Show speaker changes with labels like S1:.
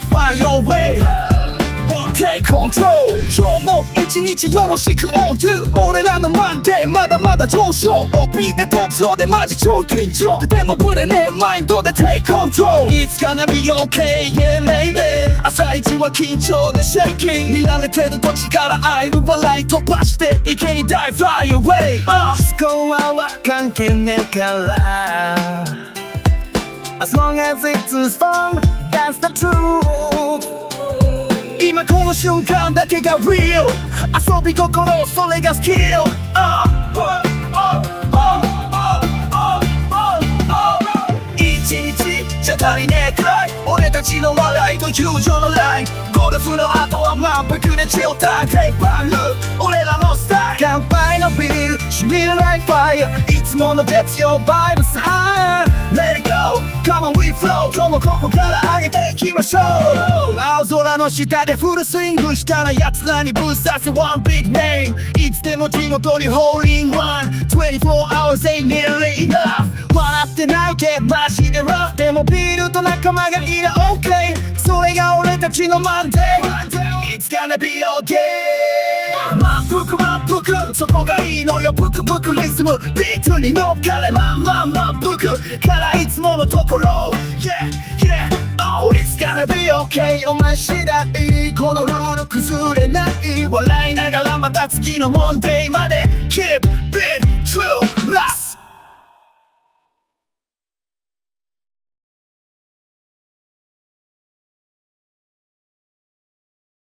S1: Find your way Take control 今日も一日よろしく On to 俺らのマンデーまだまだ上昇 OP でトップ上でマジ超緊張でもブレねえマインドで Take control It's gonna be okay yeah maybe 朝一は緊張で Shaking 見られてる土地から愛の笑い飛ばして池に Die fly away スコアは関係ねえから As long as it's fun That's the truth今この瞬間だけが real 遊び心それがスキル一日じゃ足りねえくらい俺たちの笑いと友情のラインゴルフの後は満腹でチルタイム Take one look 俺らのスタイル乾杯のビールしみる like fire いつもの月曜バイブス higher Let it go Come on we flow 今日もここから上げていきましょう青空の下でフルスイングしたら奴らにぶっ刺す One big name いつでも地元にホールインワン24 hours ain't nearly enough 笑って泣いてマジでラフでもビールと仲間がいりゃ OK それが俺たちのマンデー It's gonna be okay 満腹そこがいいのよブクブクリズムビートに乗っかれ満腹からいつものところ Yeah yeah Oh it's gonna be okay お前次第このルール崩れない笑いながらまた次の問題まで Keep it true